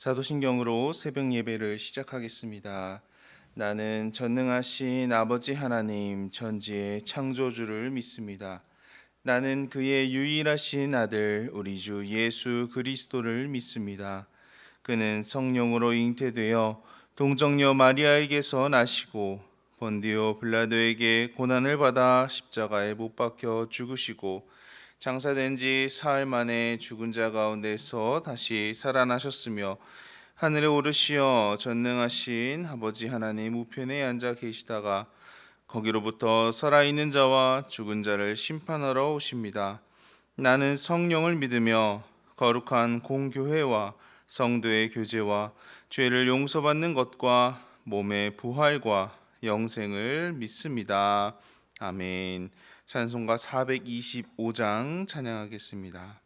사도신경으로 새벽 예배를 시작하겠습니다. 나는 전능하신 아버지 하나님 천지의 창조주를 믿습니다. 나는 그의 유일하신 아들 우리 주 예수 그리스도를 믿습니다. 그는 성령으로 잉태되어 동정녀 마리아에게서 나시고 본디오 빌라도에게 고난을 받아 십자가에 못 박혀 죽으시고 장사된 지 사흘 만에 죽은 자 가운데서 다시 살아나셨으며 하늘에 오르시어 전능하신 아버지 하나님 우편에 앉아 계시다가 거기로부터 살아있는 자와 죽은 자를 심판하러 오십니다. 나는 성령을 믿으며 거룩한 공교회와 성도의 교제와 죄를 용서받는 것과 몸의 부활과 영생을 믿습니다. 아멘. 찬송가 425장 찬양하겠습니다.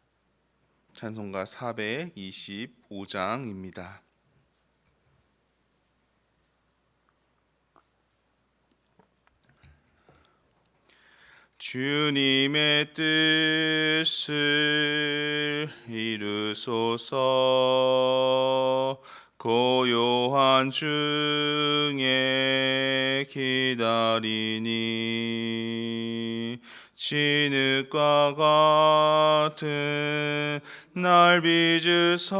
찬송가 425장입니다. 주님의 뜻을 이루소서. 고요한 중에 기다리니 진흙과 같은 날 빚으사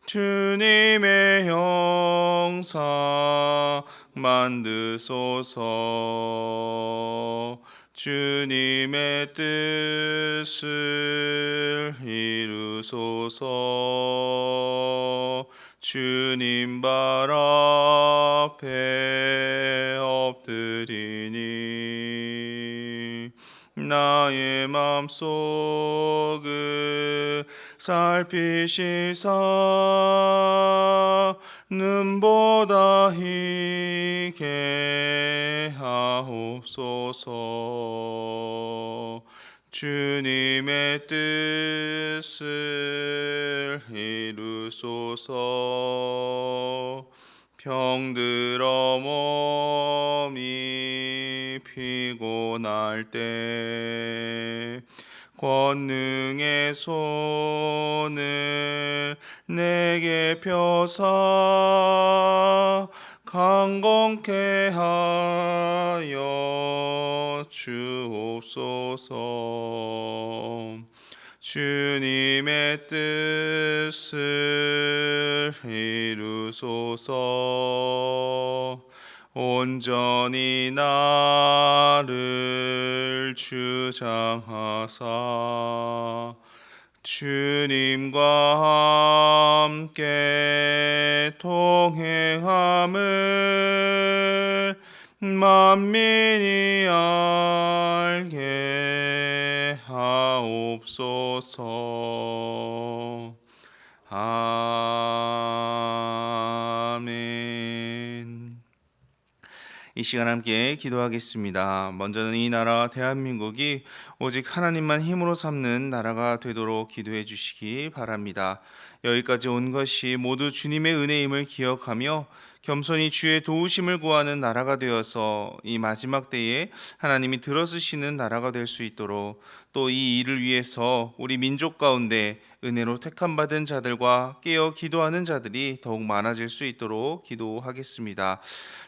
주님의 형상 만드소서. 주님의 뜻을 이루소서. 주님 발 앞에 엎드리니 나의 맘속을 살피시사 눈보다 희게 하옵소서. 주님의 뜻을 이루소서. 병들어 몸이 피곤할 때 권능의 손을 내게 펴사 강건케 하여 주옵소서. 주님의 뜻을 이루소서. 온전히 나를 주장하사 주님과 함께 동행함을 만민이 알게 하옵소서. 아멘. 이 시간 함께 기도하겠습니다. 먼저는 이 나라 대한민국이 오직 하나님만 힘으로 삼는 나라가 되도록 기도해 주시기 바랍니다. 여기까지 온 것이 모두 주님의 은혜임을 기억하며 겸손히 주의 도우심을 구하는 나라가 되어서 이 마지막 때에 하나님이 들어쓰시는 나라가 될 수 있도록 또 이 일을 위해서 우리 민족 가운데 은혜로 택함받은 자들과 깨어 기도하는 자들이 더욱 많아질 수 있도록 기도하겠습니다.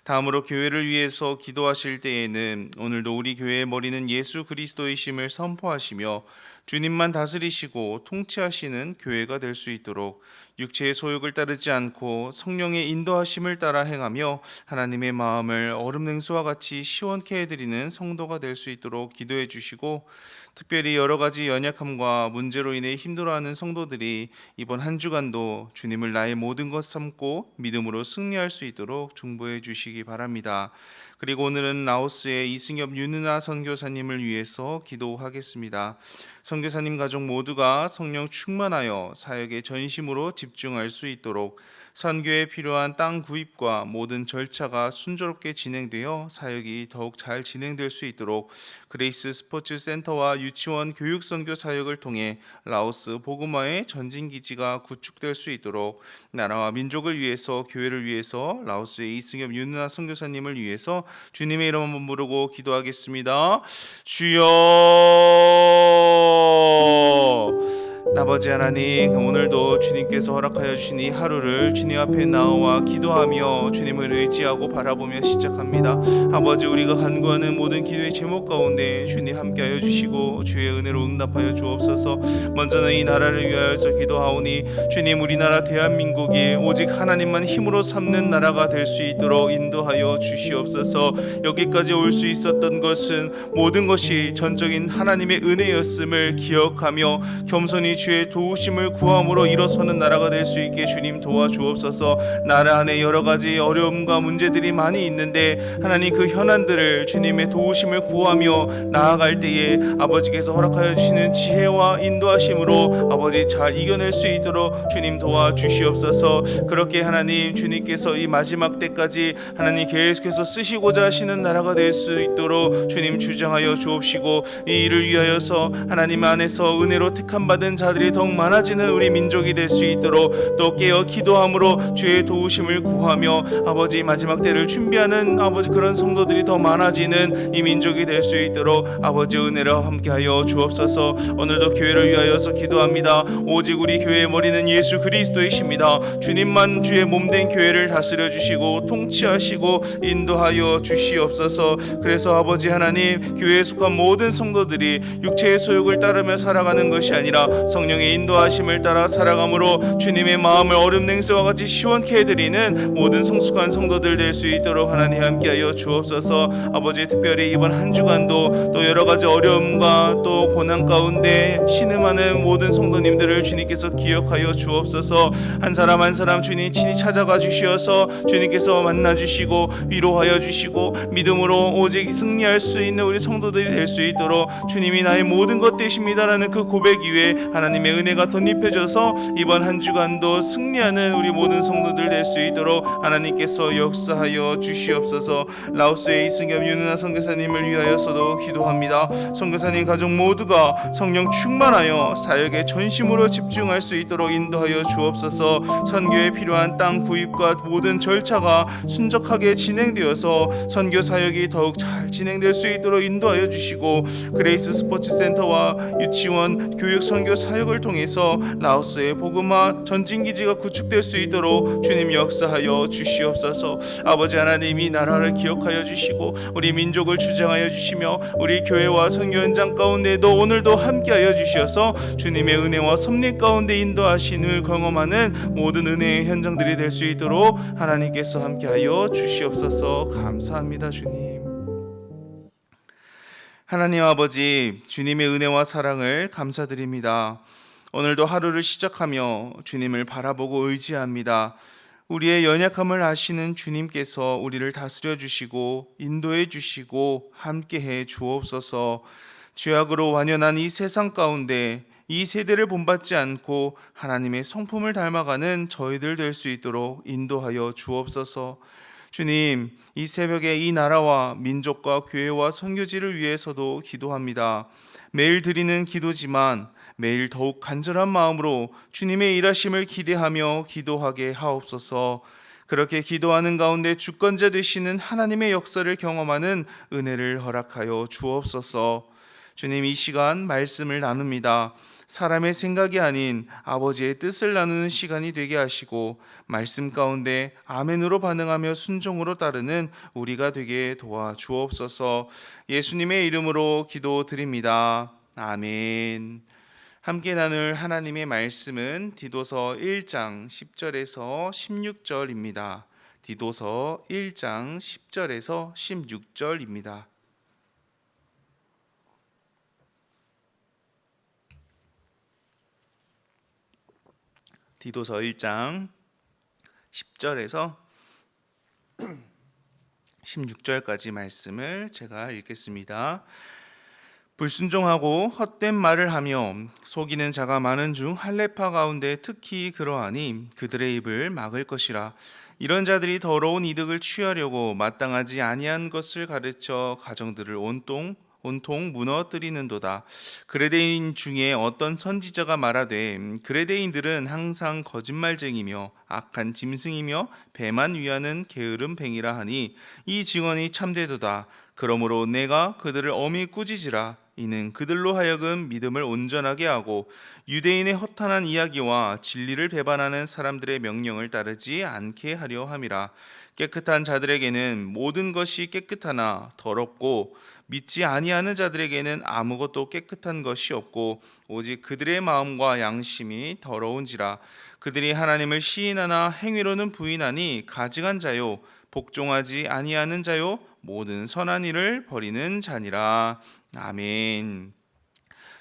다음으로 교회를 위해서 기도하실 때에는 오늘도 우리 교회의 머리는 예수 그리스도이심을 선포하시며 주님만 다스리시고 통치하시는 교회가 될 수 있도록 육체의 소욕을 따르지 않고 성령의 인도하심을 따라 행하며 하나님의 마음을 얼음 냉수와 같이 시원케 해드리는 성도가 될 수 있도록 기도해 주시고, 특별히 여러 가지 연약함과 문제로 인해 힘들어하는 성도들이 이번 한 주간도 주님을 나의 모든 것 삼고 믿음으로 승리할 수 있도록 중보해 주시기 바랍니다. 그리고 오늘은 라오스의 이승엽 윤은아 선교사님을 위해서 기도하겠습니다. 선교사님 가족 모두가 성령 충만하여 사역에 전심으로 집중할 수 있도록 선교에 필요한 땅 구입과 모든 절차가 순조롭게 진행되어 사역이 더욱 잘 진행될 수 있도록 그레이스 스포츠 센터와 유치원 교육 선교 사역을 통해 라오스 복음화의 전진 기지가 구축될 수 있도록 나라와 민족을 위해서, 교회를 위해서, 라오스의 이승엽 윤은아 선교사님을 위해서 주님의 이름 한번 부르고 기도하겠습니다. 주여, 아버지 하나님, 오늘도 주님께서 허락하여 주신 이 하루를 주님 앞에 나와 기도하며 주님을 의지하고 바라보며 시작합니다. 아버지, 우리가 간구하는 모든 기도의 제목 가운데 주님 함께하여 주시고 주의 은혜로 응답하여 주옵소서. 먼저는 이 나라를 위하여서 기도하오니 주님, 우리나라 대한민국이 오직 하나님만 힘으로 삼는 나라가 될 수 있도록 인도하여 주시옵소서. 여기까지 올 수 있었던 것은 모든 것이 전적인 하나님의 은혜였음을 기억하며 겸손히 주의 도우심을 구함으로 일어서는 나라가 될 수 있게 주님 도와주옵소서. 나라 안에 여러 가지 어려움과 문제들이 많이 있는데 하나님, 그 현안들을 주님의 도우심을 구하며 나아갈 때에 아버지께서 허락하여 주시는 지혜와 인도하심으로 아버지 잘 이겨낼 수 있도록 주님 도와주시옵소서. 그렇게 하나님, 주님께서 이 마지막 때까지 하나님 계속해서 쓰시고자 하시는 나라가 될 수 있도록 주님 주장하여 주옵시고, 이 일을 위하여서 하나님 안에서 은혜로 택함 받은 자들이 더욱 많아지는 우리 민족이 될 수 있도록 또 깨어 기도함으로 주의 도우심을 구하며 아버지 마지막 때를 준비하는 아버지 그런 성도들이 더 많아지는 이 민족이 될 수 있도록 아버지 은혜로 함께하여 주옵소서. 오늘도 교회를 위하여서 기도합니다. 오직 우리 교회의 머리는 예수 그리스도이십니다. 주님만 주의 몸된 교회를 다스려 주시고 통치하시고 인도하여 주시옵소서. 그래서 아버지 하나님, 교회에 속한 모든 성도들이 육체의 소욕을 따르며 살아가는 것이 아니라 성령의 인도하심을 따라 살아감으로 주님의 마음을 얼음 냉수와 같이 시원케 해드리는 모든 성숙한 성도들 될 수 있도록 하나님 함께하여 주옵소서. 아버지, 특별히 이번 한 주간도 또 여러 가지 어려움과 또 고난 가운데 신음하는 모든 성도님들을 주님께서 기억하여 주옵소서. 한 사람 한 사람 주님 친히 찾아가 주시어서 주님께서 만나 주시고 위로하여 주시고 믿음으로 오직 승리할 수 있는 우리 성도들이 될 수 있도록 주님이 나의 모든 것 되십니다라는 그 고백 위에 하나님의 은혜가 덧입혀져서 이번 한 주간도 승리하는 우리 모든 성도들 될 수 있도록 하나님께서 역사하여 주시옵소서. 라오스의 이승엽 윤은아 선교사님을 위하여서도 기도합니다. 선교사님 가족 모두가 성령 충만하여 사역에 전심으로 집중할 수 있도록 인도하여 주옵소서. 선교에 필요한 땅 구입과 모든 절차가 순적하게 진행되어서 선교 사역이 더욱 잘 진행될 수 있도록 인도하여 주시고, 그레이스 스포츠센터와 유치원 교육 선교 사역을 통해서 라오스의 복음화 전진기지가 구축될 수 있도록 주님 역사하여 주시옵소서. 아버지 하나님, 이 나라를 기억하여 주시고 우리 민족을 주장하여 주시며 우리 교회와 선교 현장 가운데도 오늘도 함께하여 주시어서 주님의 은혜와 섭리 가운데 인도하심을 경험하는 모든 은혜의 현장들이 될 수 있도록 하나님께서 함께하여 주시옵소서. 감사합니다. 주님 하나님 아버지, 주님의 은혜와 사랑을 감사드립니다. 오늘도 하루를 시작하며 주님을 바라보고 의지합니다. 우리의 연약함을 아시는 주님께서 우리를 다스려 주시고 인도해 주시고 함께해 주옵소서. 죄악으로 완연한 이 세상 가운데 이 세대를 본받지 않고 하나님의 성품을 닮아가는 저희들 될 수 있도록 인도하여 주옵소서. 주님, 이 새벽에 이 나라와 민족과 교회와 선교지를 위해서도 기도합니다. 매일 드리는 기도지만 매일 더욱 간절한 마음으로 주님의 일하심을 기대하며 기도하게 하옵소서. 그렇게 기도하는 가운데 주권자 되시는 하나님의 역사를 경험하는 은혜를 허락하여 주옵소서. 주님, 이 시간 말씀을 나눕니다. 사람의 생각이 아닌 아버지의 뜻을 나누는 시간이 되게 하시고 말씀 가운데 아멘으로 반응하며 순종으로 따르는 우리가 되게 도와주옵소서. 예수님의 이름으로 기도드립니다. 아멘. 함께 나눌 하나님의 말씀은 디도서 1장 10절에서 16절입니다. 디도서 1장 10절에서 16절입니다. 디도서 1장 10절에서 16절까지 말씀을 제가 읽겠습니다. 불순종하고 헛된 말을 하며 속이는 자가 많은 중 할례파 가운데 특히 그러하니 그들의 입을 막을 것이라. 이런 자들이 더러운 이득을 취하려고 마땅하지 아니한 것을 가르쳐 가정들을 온통 무너뜨리는도다. 그레데인 중에 어떤 선지자가 말하되 그레데인들은 항상 거짓말쟁이며 악한 짐승이며 배만 위하는 게으름 뱅이라 하니 이 증언이 참되도다. 그러므로 내가 그들을 엄히 꾸짖으라. 이는 그들로 하여금 믿음을 온전하게 하고 유대인의 허탄한 이야기와 진리를 배반하는 사람들의 명령을 따르지 않게 하려 함이라. 깨끗한 자들에게는 모든 것이 깨끗하나 더럽고 믿지 아니하는 자들에게는 아무것도 깨끗한 것이 없고 오직 그들의 마음과 양심이 더러운지라. 그들이 하나님을 시인하나 행위로는 부인하니 가증한 자요 복종하지 아니하는 자요 모든 선한 일을 버리는 자니라. 아멘.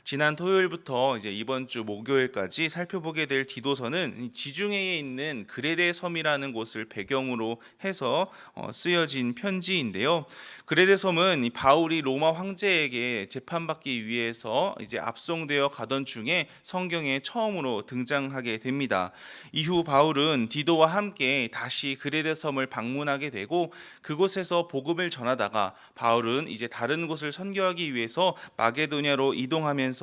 지난 토요일부터 이제 이번 주 목요일까지 살펴보게 될 디도서는 지중해에 있는 그레데 섬이라는 곳을 배경으로 해서 쓰여진 편지인데요. 그레데 섬은 이 바울이 로마 황제에게 재판받기 위해서 이제 압송되어 가던 중에 성경에 처음으로 등장하게 됩니다. 이후 바울은 디도와 함께 다시 그레데 섬을 방문하게 되고 그곳에서 복음을 전하다가 바울은 이제 다른 곳을 선교하기 위해서 마게도냐로 이동하면서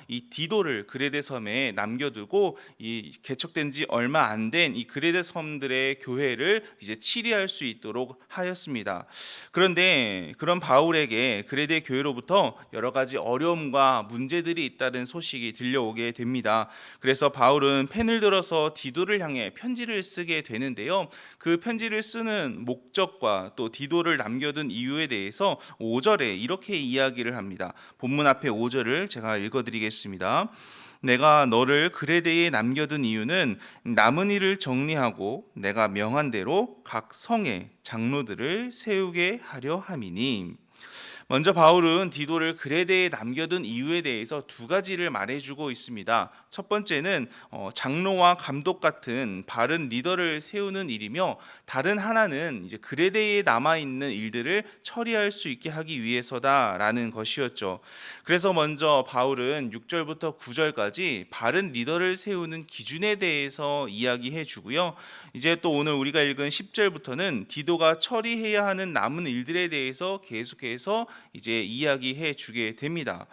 이 디도를 그레데 섬에 남겨두고 이 개척된 지 얼마 안 된 이 그레데 섬들의 교회를 이제 치리할 수 있도록 하였습니다. 그런데 그런 바울에게 그레데 교회로부터 여러 가지 어려움과 문제들이 있다는 소식이 들려오게 됩니다. 그래서 바울은 펜을 들어서 디도를 향해 편지를 쓰게 되는데요. 그 편지를 쓰는 목적과 또 디도를 남겨둔 이유에 대해서 5절에 이렇게 이야기를 합니다. 본문 앞에 5절을 제가 읽어드리겠습니다. 내가 너를 그레데에 남겨둔 이유는 남은 일을 정리하고 내가 명한 대로 각 성에 장로들을 세우게 하려 함이니. 먼저 바울은 디도를 그레데에 남겨둔 이유에 대해서 두 가지를 말해주고 있습니다. 첫 번째는 장로와 감독 같은 바른 리더를 세우는 일이며, 다른 하나는 이제 그레데에 남아 있는 일들을 처리할 수 있게 하기 위해서다라는 것이었죠. 그래서 먼저 바울은 6절부터 9절까지 바른 리더를 세우는 기준에 대해서 이야기해 주고요. 이제 또 오늘 우리가 읽은 10절부터는 디도가 처리해야 하는 남은 일들에 대해서 계속해서 이제 이야기해 주게 됩니다.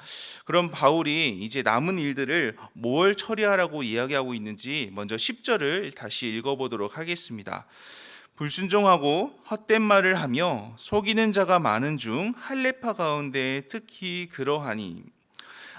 그럼 바울이 이제 남은 일들을 뭘 처리하라고 이야기하고 있는지 먼저 10절을 다시 읽어보도록 하겠습니다. 불순종하고 헛된 말을 하며 속이는 자가 많은 중 할례파 가운데 특히 그러하니.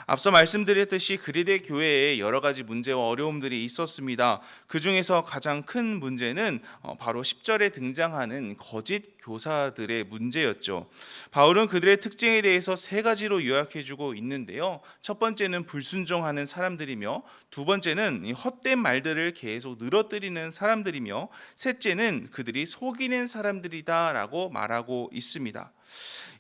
앞서 말씀드렸듯이 그리데 교회에 여러 가지 문제와 어려움들이 있었습니다. 그 중에서 가장 큰 문제는 바로 10절에 등장하는 거짓 교사들의 문제였죠. 바울은 그들의 특징에 대해서 세 가지로 요약해주고 있는데요. 첫 번째는 불순종하는 사람들이며, 두 번째는 헛된 말들을 계속 늘어뜨리는 사람들이며, 셋째는 그들이 속이는 사람들이다라고 말하고 있습니다.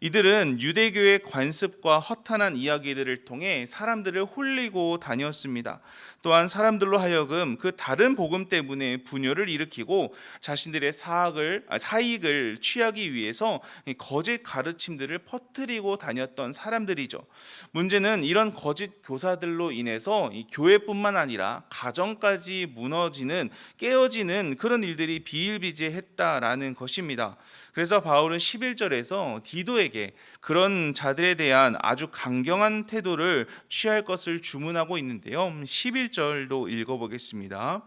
이들은 유대교의 관습과 허탄한 이야기들을 통해 사람들을 홀리고 다녔습니다. 또한 사람들로 하여금 그 다른 복음 때문에 분열을 일으키고 자신들의 사익을 취하기 위해서 거짓 가르침들을 퍼뜨리고 다녔던 사람들이죠. 문제는 이런 거짓 교사들로 인해서 이 교회뿐만 아니라 가정까지 무너지는, 깨어지는 그런 일들이 비일비재했다라는 것입니다. 그래서 바울은 11절에서 디도에게 그런 자들에 대한 아주 강경한 태도를 취할 것을 주문하고 있는데요. 11절도 읽어보겠습니다.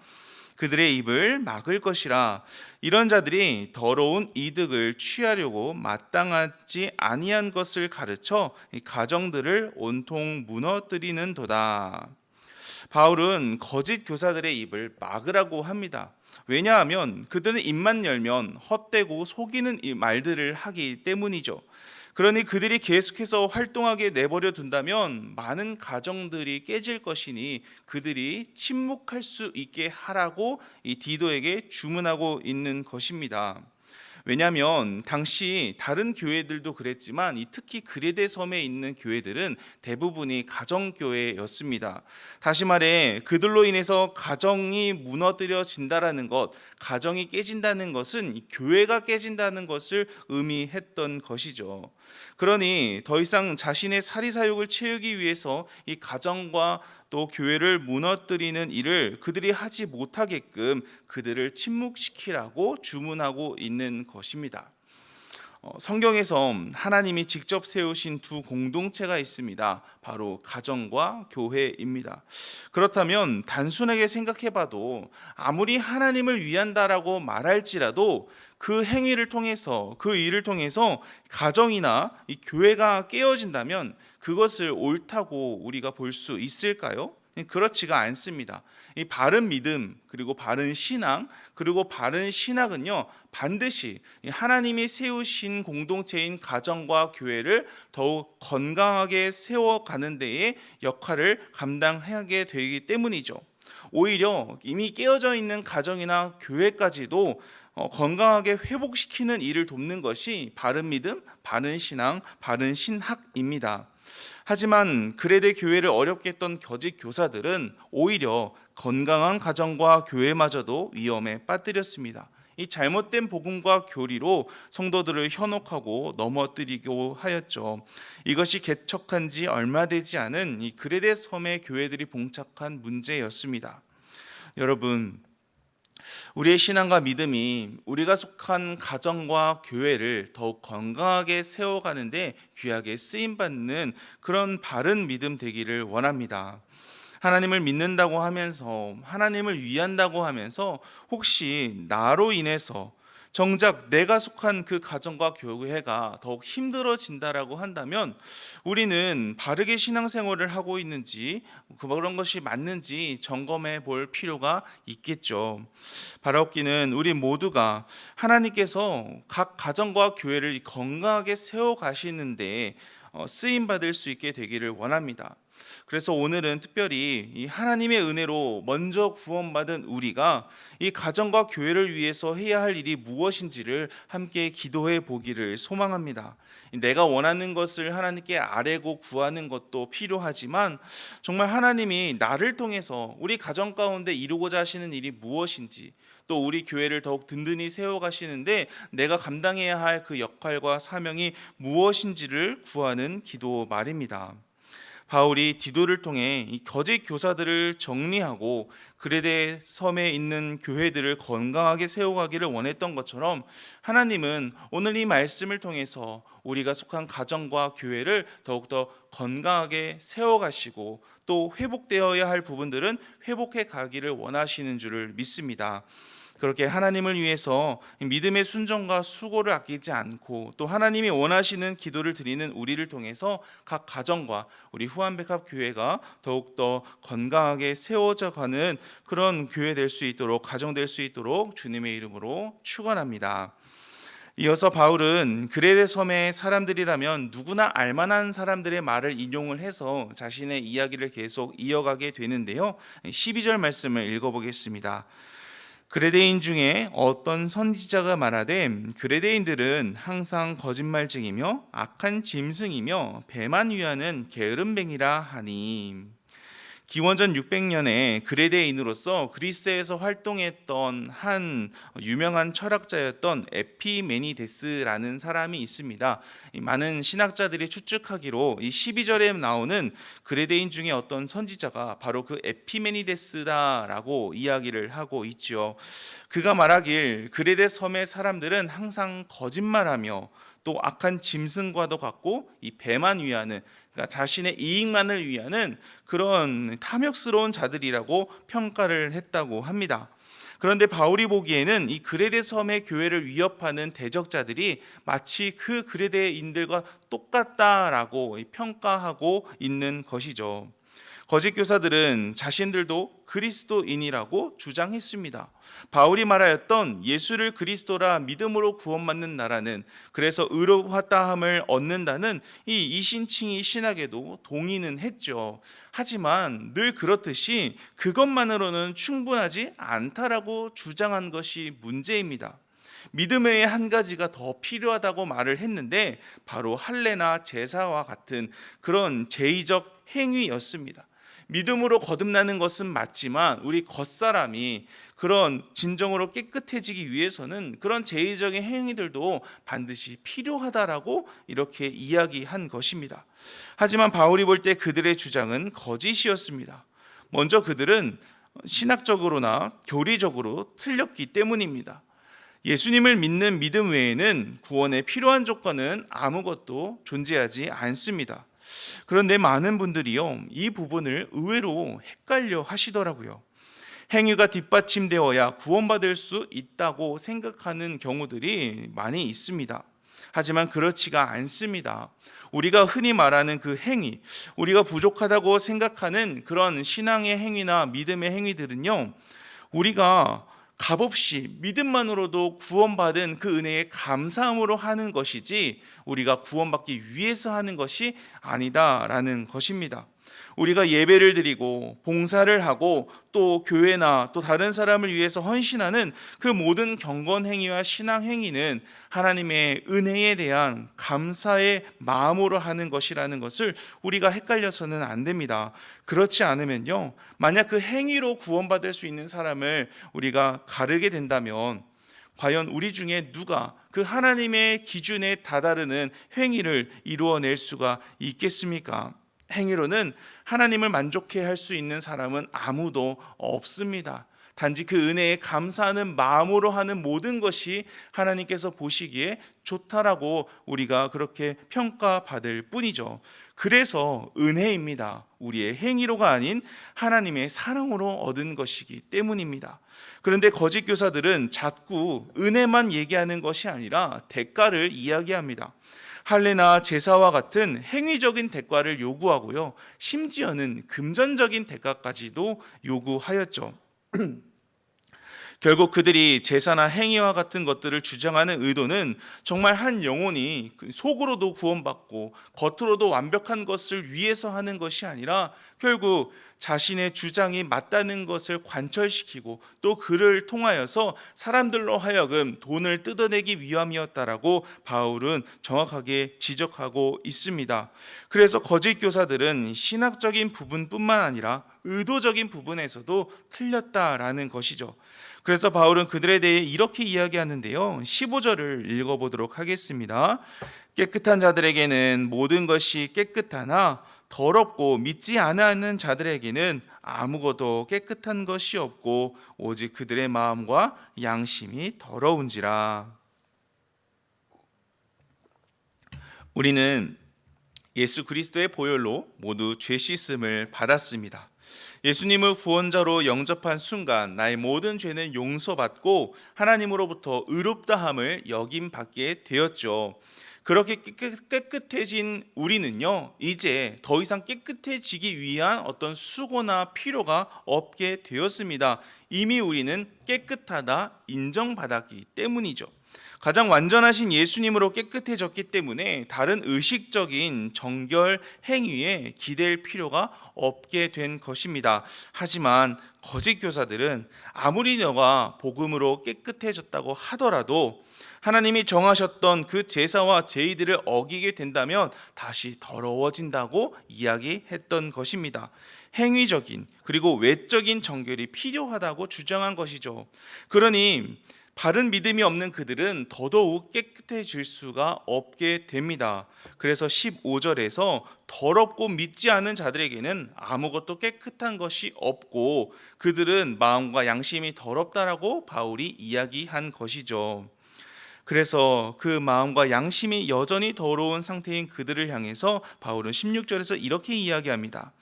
그들의 입을 막을 것이라. 이런 자들이 더러운 이득을 취하려고 마땅하지 아니한 것을 가르쳐 가정들을 온통 무너뜨리는도다. 바울은 거짓 교사들의 입을 막으라고 합니다. 왜냐하면 그들은 입만 열면 헛되고 속이는 이 말들을 하기 때문이죠. 그러니 그들이 계속해서 활동하게 내버려 둔다면 많은 가정들이 깨질 것이니 그들이 침묵할 수 있게 하라고 이 디도에게 주문하고 있는 것입니다. 왜냐하면 당시 다른 교회들도 그랬지만 특히 그레데 섬에 있는 교회들은 대부분이 가정교회였습니다. 다시 말해 그들로 인해서 가정이 무너뜨려진다라는 것, 가정이 깨진다는 것은 교회가 깨진다는 것을 의미했던 것이죠. 그러니 더 이상 자신의 사리사욕을 채우기 위해서 이 가정과 또 교회를 무너뜨리는 일을 그들이 하지 못하게끔 그들을 침묵시키라고 주문하고 있는 것입니다. 성경에서 하나님이 직접 세우신 두 공동체가 있습니다. 바로 가정과 교회입니다. 그렇다면 단순하게 생각해봐도 아무리 하나님을 위한다라고 말할지라도 그 행위를 통해서, 그 일을 통해서 가정이나 이 교회가 깨어진다면 그것을 옳다고 우리가 볼 수 있을까요? 그렇지가 않습니다. 이 바른 믿음, 그리고 바른 신앙, 그리고 바른 신학은요, 반드시 하나님이 세우신 공동체인 가정과 교회를 더욱 건강하게 세워가는 데에 역할을 감당하게 되기 때문이죠. 오히려 이미 깨어져 있는 가정이나 교회까지도 건강하게 회복시키는 일을 돕는 것이 바른 믿음, 바른 신앙, 바른 신학입니다. 하지만 그레데 교회를 어렵게 했던 거짓 교사들은 오히려 건강한 가정과 교회마저도 위험에 빠뜨렸습니다. 이 잘못된 복음과 교리로 성도들을 현혹하고 넘어뜨리고 하였죠. 이것이 개척한 지 얼마 되지 않은 이 그레데 섬의 교회들이 봉착한 문제였습니다. 여러분, 우리의 신앙과 믿음이 우리가 속한 가정과 교회를 더욱 건강하게 세워가는데 귀하게 쓰임받는 그런 바른 믿음 되기를 원합니다. 하나님을 믿는다고 하면서, 하나님을 위한다고 하면서 혹시 나로 인해서 정작 내가 속한 그 가정과 교회가 더욱 힘들어진다라고 한다면 우리는 바르게 신앙생활을 하고 있는지, 그런 것이 맞는지 점검해 볼 필요가 있겠죠. 바라옵기는 우리 모두가 하나님께서 각 가정과 교회를 건강하게 세워 가시는데 쓰임 받을 수 있게 되기를 원합니다. 그래서 오늘은 특별히 이 하나님의 은혜로 먼저 구원받은 우리가 이 가정과 교회를 위해서 해야 할 일이 무엇인지를 함께 기도해 보기를 소망합니다. 내가 원하는 것을 하나님께 아뢰고 구하는 것도 필요하지만 정말 하나님이 나를 통해서 우리 가정 가운데 이루고자 하시는 일이 무엇인지, 또 우리 교회를 더욱 든든히 세워가시는데 내가 감당해야 할 그 역할과 사명이 무엇인지를 구하는 기도 말입니다. 바울이 디도를 통해 이 거짓 교사들을 정리하고 그레데 섬에 있는 교회들을 건강하게 세워가기를 원했던 것처럼 하나님은 오늘 이 말씀을 통해서 우리가 속한 가정과 교회를 더욱더 건강하게 세워가시고 또 회복되어야 할 부분들은 회복해 가기를 원하시는 줄을 믿습니다. 그렇게 하나님을 위해서 믿음의 순종과 수고를 아끼지 않고 또 하나님이 원하시는 기도를 드리는 우리를 통해서 각 가정과 우리 후한백합 교회가 더욱더 건강하게 세워져 가는 그런 교회 될 수 있도록, 가정 될 수 있도록 주님의 이름으로 축원합니다. 이어서 바울은 그레데 섬의 사람들이라면 누구나 알만한 사람들의 말을 인용을 해서 자신의 이야기를 계속 이어가게 되는데요. 12절 말씀을 읽어보겠습니다. 그레데인 중에 어떤 선지자가 말하되 그레데인들은 항상 거짓말쟁이며 악한 짐승이며 배만 위하는 게으름뱅이라 하니. 기원전 600년에 그레데인으로서 그리스에서 활동했던 한 유명한 철학자였던 에피메니데스라는 사람이 있습니다. 많은 신학자들이 추측하기로 이 12절에 나오는 그레데인 중에 어떤 선지자가 바로 그 에피메니데스다라고 이야기를 하고 있죠. 그가 말하길 그레데 섬의 사람들은 항상 거짓말하며 또 악한 짐승과도 같고 이 배만 위하는, 그러니까 자신의 이익만을 위하는 그런 탐욕스러운 자들이라고 평가를 했다고 합니다. 그런데 바울이 보기에는 이 그레데 섬의 교회를 위협하는 대적자들이 마치 그 그레데인들과 똑같다라고 평가하고 있는 것이죠. 거짓 교사들은 자신들도 그리스도인이라고 주장했습니다. 바울이 말하였던 예수를 그리스도라 믿음으로 구원받는 나라는, 그래서 의롭다함을 얻는다는 이 이신칭의 신학에도 동의는 했죠. 하지만 늘 그렇듯이 그것만으로는 충분하지 않다라고 주장한 것이 문제입니다. 믿음 외에 한 가지가 더 필요하다고 말을 했는데 바로 할례나 제사와 같은 그런 제의적 행위였습니다. 믿음으로 거듭나는 것은 맞지만 우리 겉사람이 그런 진정으로 깨끗해지기 위해서는 그런 제의적인 행위들도 반드시 필요하다라고 이렇게 이야기한 것입니다. 하지만 바울이 볼 때 그들의 주장은 거짓이었습니다. 먼저 그들은 신학적으로나 교리적으로 틀렸기 때문입니다. 예수님을 믿는 믿음 외에는 구원에 필요한 조건은 아무것도 존재하지 않습니다. 그런데 많은 분들이요, 이 부분을 의외로 헷갈려 하시더라고요. 행위가 뒷받침되어야 구원받을 수 있다고 생각하는 경우들이 많이 있습니다. 하지만 그렇지가 않습니다. 우리가 흔히 말하는 그 행위, 우리가 부족하다고 생각하는 그런 신앙의 행위나 믿음의 행위들은요, 우리가 값없이 믿음만으로도 구원받은 그 은혜에 감사함으로 하는 것이지 우리가 구원받기 위해서 하는 것이 아니다라는 것입니다. 우리가 예배를 드리고 봉사를 하고 또 교회나 또 다른 사람을 위해서 헌신하는 그 모든 경건 행위와 신앙 행위는 하나님의 은혜에 대한 감사의 마음으로 하는 것이라는 것을 우리가 헷갈려서는 안 됩니다. 그렇지 않으면요, 만약 그 행위로 구원받을 수 있는 사람을 우리가 가르게 된다면 과연 우리 중에 누가 그 하나님의 기준에 다다르는 행위를 이루어낼 수가 있겠습니까? 행위로는 하나님을 만족해 할 수 있는 사람은 아무도 없습니다. 단지 그 은혜에 감사하는 마음으로 하는 모든 것이 하나님께서 보시기에 좋다라고 우리가 그렇게 평가받을 뿐이죠. 그래서 은혜입니다. 우리의 행위로가 아닌 하나님의 사랑으로 얻은 것이기 때문입니다. 그런데 거짓 교사들은 자꾸 은혜만 얘기하는 것이 아니라 대가를 이야기합니다. 할례나 제사와 같은 행위적인 대가를 요구하고요, 심지어는 금전적인 대가까지도 요구하였죠. 결국 그들이 제사나 행위와 같은 것들을 주장하는 의도는 정말 한 영혼이 속으로도 구원받고 겉으로도 완벽한 것을 위해서 하는 것이 아니라 결국 자신의 주장이 맞다는 것을 관철시키고 또 그를 통하여서 사람들로 하여금 돈을 뜯어내기 위함이었다라고 바울은 정확하게 지적하고 있습니다. 그래서 거짓 교사들은 신학적인 부분뿐만 아니라 의도적인 부분에서도 틀렸다라는 것이죠. 그래서 바울은 그들에 대해 이렇게 이야기하는데요, 15절을 읽어보도록 하겠습니다. 깨끗한 자들에게는 모든 것이 깨끗하나 더럽고 믿지 않는 자들에게는 아무것도 깨끗한 것이 없고 오직 그들의 마음과 양심이 더러운지라. 우리는 예수 그리스도의 보혈로 모두 죄 씻음을 받았습니다. 예수님을 구원자로 영접한 순간 나의 모든 죄는 용서받고 하나님으로부터 의롭다함을 여김받게 되었죠. 그렇게 깨끗해진 우리는요, 이제 더 이상 깨끗해지기 위한 어떤 수고나 필요가 없게 되었습니다. 이미 우리는 깨끗하다 인정받았기 때문이죠. 가장 완전하신 예수님으로 깨끗해졌기 때문에 다른 의식적인 정결 행위에 기댈 필요가 없게 된 것입니다. 하지만 거짓 교사들은 아무리 너가 복음으로 깨끗해졌다고 하더라도 하나님이 정하셨던 그 제사와 제의들을 어기게 된다면 다시 더러워진다고 이야기했던 것입니다. 행위적인 그리고 외적인 정결이 필요하다고 주장한 것이죠. 그러니 바른 믿음이 없는 그들은 더더욱 깨끗해질 수가 없게 됩니다. 그래서 15절에서 더럽고 믿지 않은 자들에게는 아무것도 깨끗한 것이 없고 그들은 마음과 양심이 더럽다라고 바울이 이야기한 것이죠. 그래서 그 마음과 양심이 여전히 더러운 상태인 그들을 향해서 바울은 16절에서 이렇게 이야기합니다.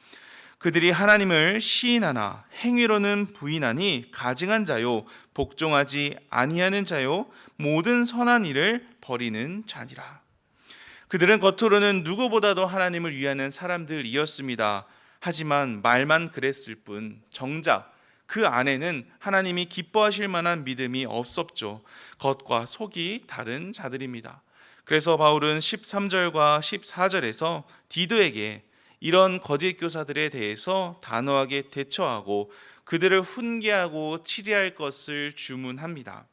그들이 하나님을 시인하나 행위로는 부인하니 가증한 자요 복종하지 아니하는 자요 모든 선한 일을 버리는 자니라. 그들은 겉으로는 누구보다도 하나님을 위하는 사람들이었습니다. 하지만 말만 그랬을 뿐 정작 그 안에는 하나님이 기뻐하실 만한 믿음이 없었죠. 겉과 속이 다른 자들입니다. 그래서 바울은 13절과 14절에서 디도에게 이런 거짓 교사들에 대해서 단호하게 대처하고 그들을 훈계하고 치리할 것을 주문합니다.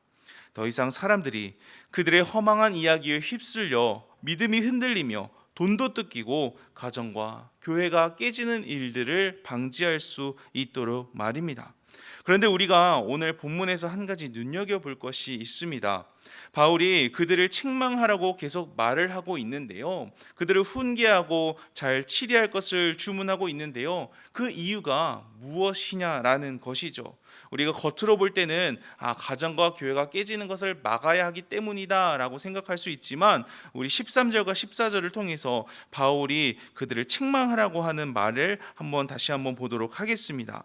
더 이상 사람들이 그들의 허망한 이야기에 휩쓸려 믿음이 흔들리며 돈도 뜯기고 가정과 교회가 깨지는 일들을 방지할 수 있도록 말입니다. 그런데 우리가 오늘 본문에서 한 가지 눈여겨볼 것이 있습니다. 바울이 그들을 책망하라고 계속 말을 하고 있는데요. 그들을 훈계하고 잘 치리할 것을 주문하고 있는데요. 그 이유가 무엇이냐라는 것이죠. 우리가 겉으로 볼 때는 가정과 교회가 깨지는 것을 막아야 하기 때문이다라고 생각할 수 있지만 우리 13절과 14절을 통해서 바울이 그들을 책망하라고 하는 말을 다시 한번 보도록 하겠습니다.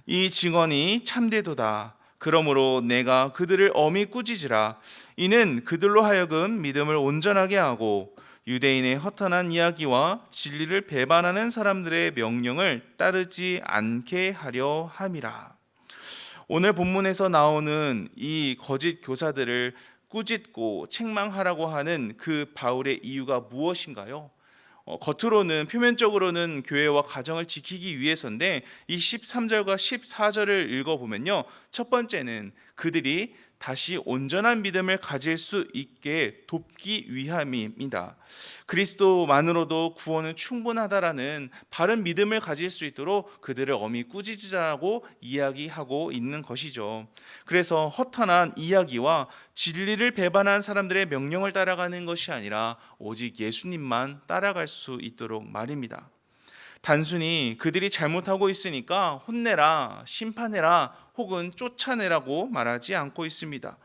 이 증언이 참되도다. 그러므로 내가 그들을 엄히 꾸짖으라. 이는 그들로 하여금 믿음을 온전하게 하고 유대인의 허탄한 이야기와 진리를 배반하는 사람들의 명령을 따르지 않게 하려 함이라. 오늘 본문에서 나오는 이 거짓 교사들을 꾸짖고 책망하라고 하는 그 바울의 이유가 무엇인가요? 겉으로는 표면적으로는 교회와 가정을 지키기 위해서인데 이 13절과 14절을 읽어보면요, 첫 번째는 그들이 다시 온전한 믿음을 가질 수 있게 돕기 위함입니다. 그리스도만으로도 구원은 충분하다라는 바른 믿음을 가질 수 있도록 그들을 엄히 꾸짖으라고 이야기하고 있는 것이죠. 그래서 허탄한 이야기와 진리를 배반한 사람들의 명령을 따라가는 것이 아니라 오직 예수님만 따라갈 수 있도록 말입니다. 단순히 그들이 잘못하고 있으니까 혼내라, 심판해라, 혹은 쫓아내라고 말하지 않고 있습니다.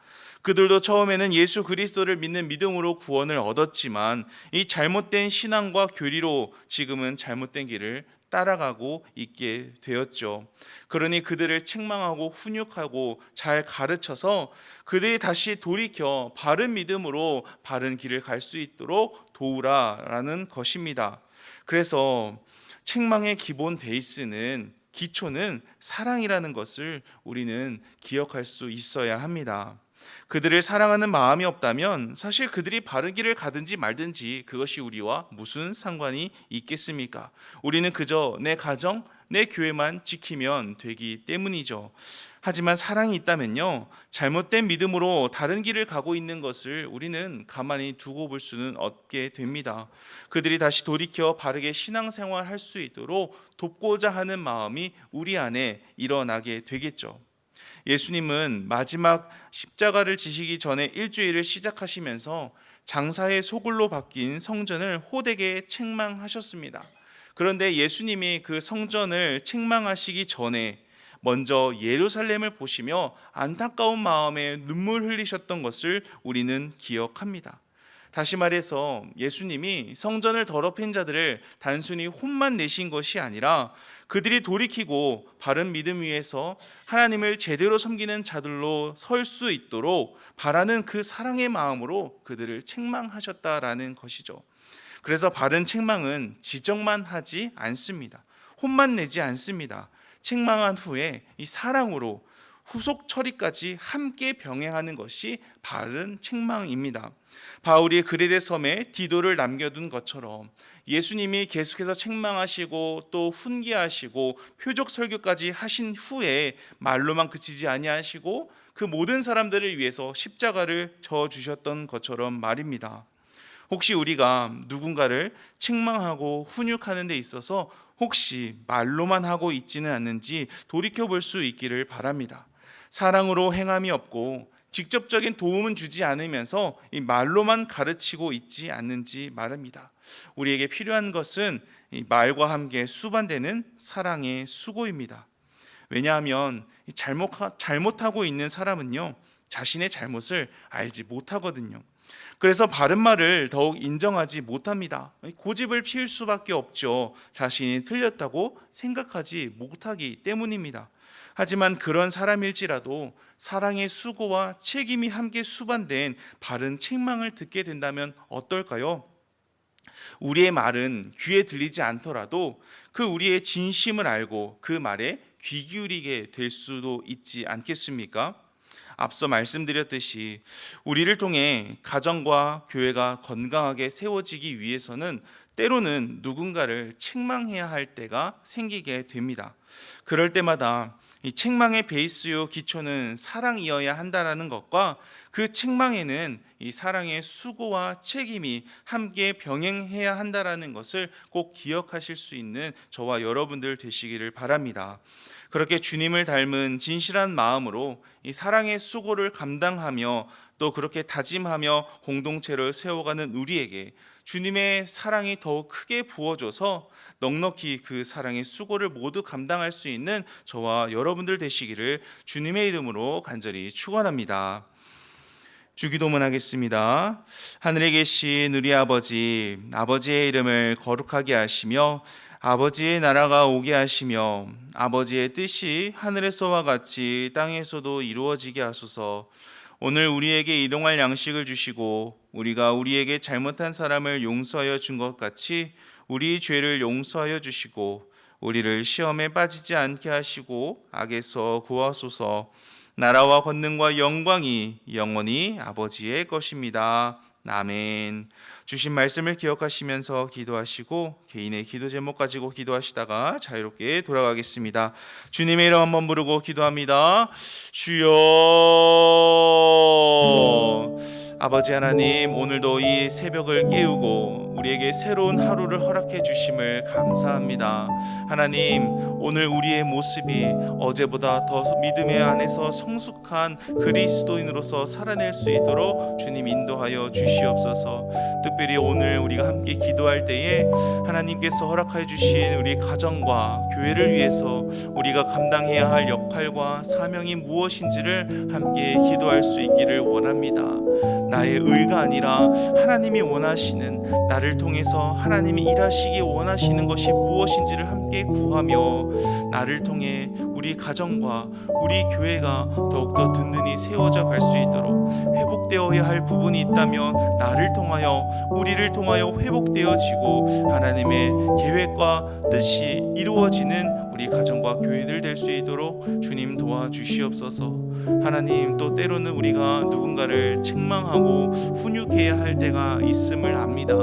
그들도 처음에는 예수 그리스도를 믿는 믿음으로 구원을 얻었지만 이 잘못된 신앙과 교리로 지금은 잘못된 길을 따라가고 있게 되었죠. 그러니 그들을 책망하고 훈육하고 잘 가르쳐서 그들이 다시 돌이켜 바른 믿음으로 바른 길을 갈 수 있도록 도우라라는 것입니다. 그래서 책망의 기본 베이스는 기초는 사랑이라는 것을 우리는 기억할 수 있어야 합니다. 그들을 사랑하는 마음이 없다면 사실 그들이 바른 길을 가든지 말든지 그것이 우리와 무슨 상관이 있겠습니까? 우리는 그저 내 가정, 내 교회만 지키면 되기 때문이죠. 하지만 사랑이 있다면요, 잘못된 믿음으로 다른 길을 가고 있는 것을 우리는 가만히 두고 볼 수는 없게 됩니다. 그들이 다시 돌이켜 바르게 신앙생활 할 수 있도록 돕고자 하는 마음이 우리 안에 일어나게 되겠죠. 예수님은 마지막 십자가를 지시기 전에 일주일을 시작하시면서 장사의 소굴로 바뀐 성전을 호되게 책망하셨습니다. 그런데 예수님이 그 성전을 책망하시기 전에 먼저 예루살렘을 보시며 안타까운 마음에 눈물 흘리셨던 것을 우리는 기억합니다. 다시 말해서 예수님이 성전을 더럽힌 자들을 단순히 혼만 내신 것이 아니라 그들이 돌이키고 바른 믿음 위에서 하나님을 제대로 섬기는 자들로 설 수 있도록 바라는 그 사랑의 마음으로 그들을 책망하셨다라는 것이죠. 그래서 바른 책망은 지적만 하지 않습니다. 혼만 내지 않습니다. 책망한 후에 이 사랑으로 후속 처리까지 함께 병행하는 것이 바른 책망입니다. 바울이 그레데 섬에 디도를 남겨둔 것처럼 예수님이 계속해서 책망하시고 또 훈계하시고 표적 설교까지 하신 후에 말로만 그치지 아니하시고 그 모든 사람들을 위해서 십자가를 져 주셨던 것처럼 말입니다. 혹시 우리가 누군가를 책망하고 훈육하는 데 있어서 혹시 말로만 하고 있지는 않는지 돌이켜볼 수 있기를 바랍니다. 사랑으로 행함이 없고 직접적인 도움은 주지 않으면서 이 말로만 가르치고 있지 않는지 말합니다. 우리에게 필요한 것은 이 말과 함께 수반되는 사랑의 수고입니다. 왜냐하면 잘못하고 있는 사람은요, 자신의 잘못을 알지 못하거든요. 그래서 바른 말을 더욱 인정하지 못합니다. 고집을 피울 수밖에 없죠. 자신이 틀렸다고 생각하지 못하기 때문입니다. 하지만 그런 사람일지라도 사랑의 수고와 책임이 함께 수반된 바른 책망을 듣게 된다면 어떨까요? 우리의 말은 귀에 들리지 않더라도 그 우리의 진심을 알고 그 말에 귀 기울이게 될 수도 있지 않겠습니까? 앞서 말씀드렸듯이 우리를 통해 가정과 교회가 건강하게 세워지기 위해서는 때로는 누군가를 책망해야 할 때가 생기게 됩니다. 그럴 때마다 이 책망의 베이스요 기초는 사랑이어야 한다라는 것과 그 책망에는 이 사랑의 수고와 책임이 함께 병행해야 한다라는 것을 꼭 기억하실 수 있는 저와 여러분들 되시기를 바랍니다. 그렇게 주님을 닮은 진실한 마음으로 이 사랑의 수고를 감당하며 또 그렇게 다짐하며 공동체를 세워가는 우리에게 주님의 사랑이 더욱 크게 부어져서 넉넉히 그 사랑의 수고를 모두 감당할 수 있는 저와 여러분들 되시기를 주님의 이름으로 간절히 축원합니다. 주기도문 하겠습니다. 하늘에 계신 우리 아버지, 아버지의 이름을 거룩하게 하시며 아버지의 나라가 오게 하시며 아버지의 뜻이 하늘에서와 같이 땅에서도 이루어지게 하소서. 오늘 우리에게 일용할 양식을 주시고 우리가 우리에게 잘못한 사람을 용서하여 준 것 같이 우리 죄를 용서하여 주시고 우리를 시험에 빠지지 않게 하시고 악에서 구하소서. 나라와 권능과 영광이 영원히 아버지의 것입니다. 아멘. 주신 말씀을 기억하시면서 기도하시고 개인의 기도 제목 가지고 기도하시다가 자유롭게 돌아가겠습니다. 주님의 이름 한번 부르고 기도합니다. 주여. 아버지 하나님, 오늘도 이 새벽을 깨우고 우리에게 새로운 하루를 허락해 주심을 감사합니다. 하나님, 오늘 우리의 모습이 어제보다 더 믿음의 안에서 성숙한 그리스도인으로서 살아낼 수 있도록 주님 인도하여 주시옵소서. 특별히 오늘 우리가 함께 기도할 때에 하나님께서 허락해 주신 우리 가정과 교회를 위해서 우리가 감당해야 할 역할과 사명이 무엇인지를 함께 기도할 수 있기를 원합니다. 나의 의가 아니라 하나님이 원하시는, 나를 통해서 하나님이 일하시기 원하시는 것이 무엇인지를 함께 구하며 나를 통해 우리 가정과 우리 교회가 더욱더 든든히 세워져 갈 수 있도록 회복되어야 할 부분이 있다면 나를 통하여, 우리를 통하여 회복되어지고 하나님의 계획과 뜻이 이루어지는 우리 가정과 교회들 될 수 있도록 주님 도와주시옵소서. 하나님, 또 때로는 우리가 누군가를 책망하고 훈육해야 할 때가 있음을 압니다.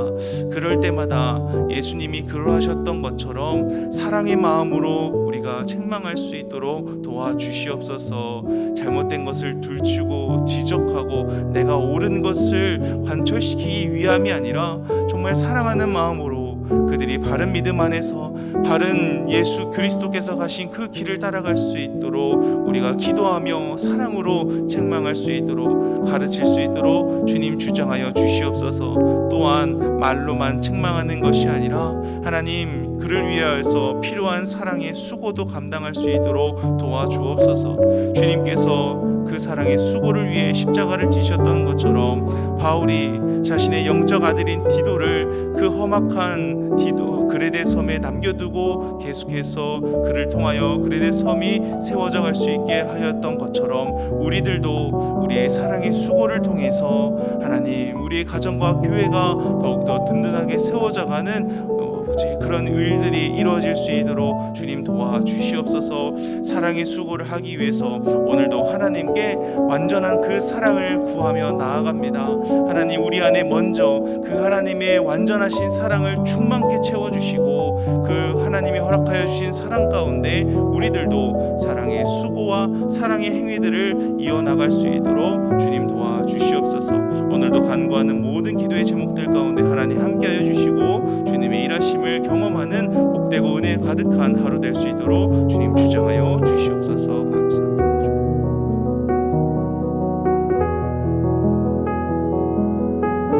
그럴 때마다 예수님이 그러하셨던 것처럼 사랑의 마음으로 우리가 책망할 수 있도록 도와주시옵소서. 잘못된 것을 들추고 지적하고 내가 옳은 것을 관철시키기 위함이 아니라 정말 사랑하는 마음으로 그들이 바른 믿음 안에서 바른 예수 그리스도께서 가신 그 길을 따라갈 수 있도록 우리가 기도하며 사랑으로 책망할 수 있도록, 가르칠 수 있도록 주님 주장하여 주시옵소서. 또한 말로만 책망하는 것이 아니라 하나님, 그를 위하여서 필요한 사랑의 수고도 감당할 수 있도록 도와주옵소서. 주님께서 그 사랑의 수고를 위해 십자가를 지셨던 것처럼 바울이 자신의 영적 아들인 디도를 그 험악한 그레데 섬에 남겨두고 계속해서 그를 통하여 그레데 섬이 세워져 갈 수 있게 하였던 것처럼 우리들도 우리의 사랑의 수고를 통해서 하나님, 우리의 가정과 교회가 더욱더 든든하게 세워져 가는 그런 일들이 이루어질 수 있도록 주님 도와주시옵소서. 사랑의 수고를 하기 위해서 오늘도 하나님께 완전한 그 사랑을 구하며 나아갑니다. 하나님, 우리 안에 먼저 그 하나님의 완전하신 사랑을 충만케 채워주시고 그 하나님이 허락하여 주신 사랑 가운데 우리들도 사랑의 수고와 사랑의 행위들을 이어나갈 수 있도록 주님 도와주시옵소서. 오늘도 간구하는 모든 기도의 제목들 가운데 하나님 함께하여 주시고 주님의 일하심을 경험하는 복되고 은혜 가득한 하루 될 수 있도록 주님 주장하여 주시옵소서.